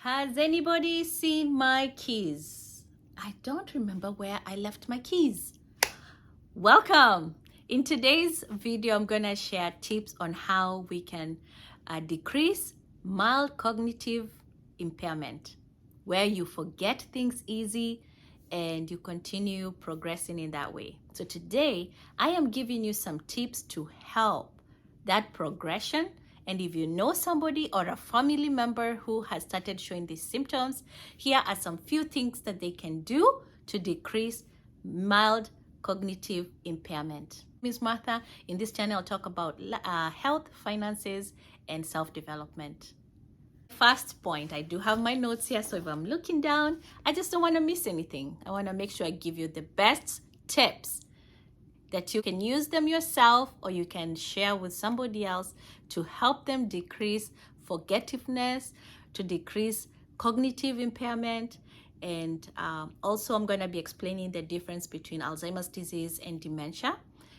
Has anybody seen my keys? I don't remember where I left my keys. Welcome. In today's video, I'm going to share tips on how we can decrease mild cognitive impairment, where you forget things easy and you continue progressing in that way. So today, I am giving you some tips to help that progression. And if you know somebody or a family member who has started showing these symptoms, here are some few things that they can do to decrease mild cognitive impairment. Ms. Martha, in this channel, I'll talk about health, finances, and self-development. First point, I do have my notes here, so if I'm looking down, I just don't want to miss anything. I want to make sure I give you the best tips that you can use them yourself or you can share with somebody else to help them decrease forgetfulness, to decrease cognitive impairment. And also I'm going to be explaining the difference between Alzheimer's disease and dementia,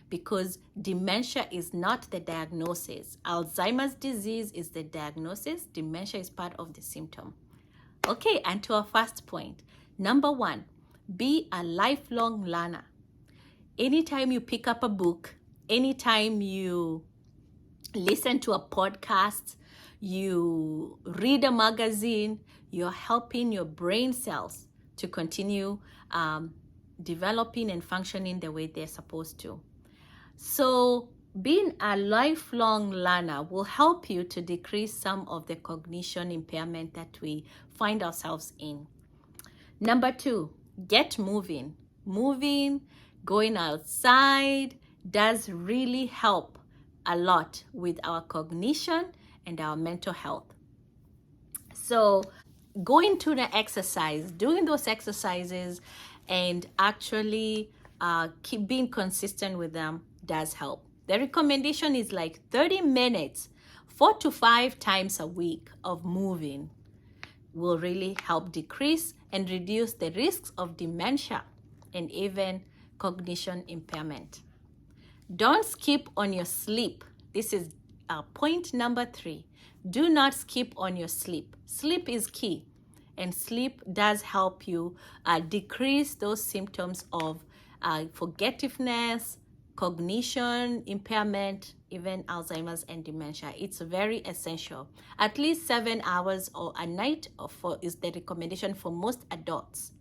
because dementia is not the diagnosis. Alzheimer's disease is the diagnosis. Dementia is part of the symptom. Okay, and to our first point. Number one, be a lifelong learner. Anytime you pick up a book, anytime you listen to a podcast, you read a magazine, you're helping your brain cells to continue developing and functioning the way they're supposed to. So being a lifelong learner will help you to decrease some of the cognition impairment that we find ourselves in. Number two, get moving. Going outside does really help a lot with our cognition and our mental health. So going to the exercise, doing those exercises and actually keep being consistent with them does help. The recommendation is like 30 minutes, 4 to 5 times a week of moving will really help decrease and reduce the risks of dementia and even cognition impairment. Don't skip on your sleep. This is point number 3. Do not skip on your sleep. Sleep is key, and sleep does help you decrease those symptoms of forgetfulness, cognition impairment, even Alzheimer's and dementia. It's very essential. At least 7 hours or a night is the recommendation for most adults.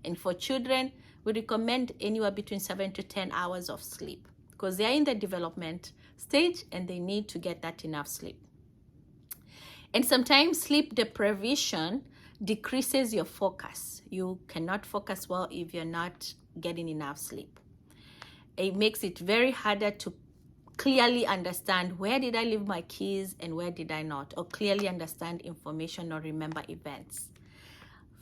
And for children, we recommend anywhere between 7 to 10 hours of sleep because they are in the development stage and they need to get that enough sleep. And sometimes sleep deprivation decreases your focus. You cannot focus well if you're not getting enough sleep. It makes it very harder to clearly understand where did I leave my keys and where did I not, or clearly understand information or remember events.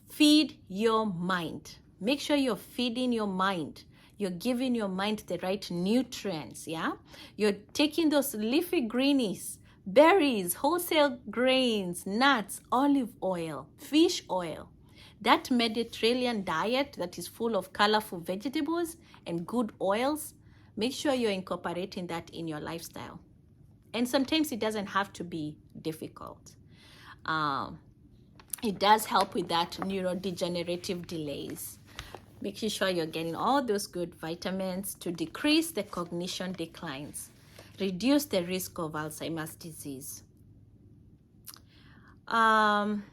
Feed your mind. Make sure you're feeding your mind. You're giving your mind the right nutrients, yeah? You're taking those leafy greenies, berries, wholesale grains, nuts, olive oil, fish oil. That Mediterranean diet that is full of colorful vegetables and good oils, make sure you're incorporating that in your lifestyle. And sometimes it doesn't have to be difficult. It does help with that neurodegenerative delays. Making sure you're getting all those good vitamins to decrease the cognition declines, reduce the risk of Alzheimer's disease. And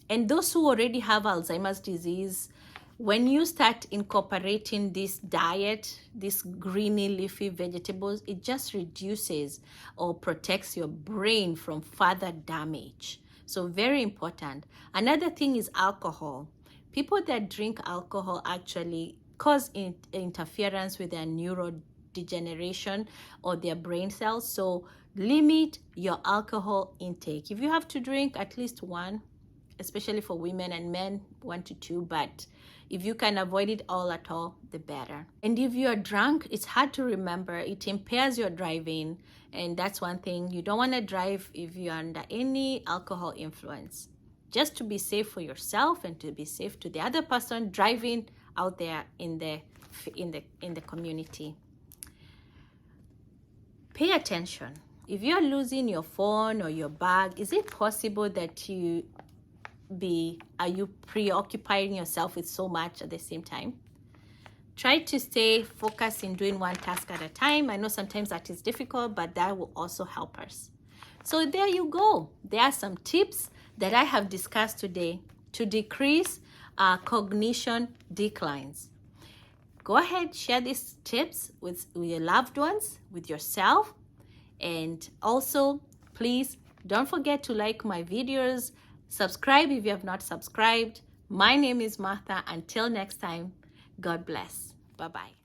those who already have Alzheimer's disease, when you start incorporating this diet, these greeny leafy vegetables, it just reduces or protects your brain from further damage. So very important. Another thing is alcohol. People that drink alcohol actually cause interference with their neurodegeneration or their brain cells. So limit your alcohol intake. If you have to drink at least one, especially for women and men, 1 to 2, but if you can avoid it all at all, the better. And if you are drunk, it's hard to remember. It impairs your driving. And that's one thing. You don't want to drive if you're under any alcohol influence. Just to be safe for yourself and to be safe to the other person driving out there in the community. Pay attention. If you're losing your phone or your bag, is it possible that you are you preoccupying yourself with so much at the same time? Try to stay focused in doing one task at a time. I know sometimes that is difficult, but that will also help us. So there you go. There are some tips that I have discussed today to decrease cognition declines. Go ahead, share these tips with your loved ones, with yourself. And also, please don't forget to like my videos. Subscribe if you have not subscribed. My name is Martha. Until next time, God bless. Bye-bye.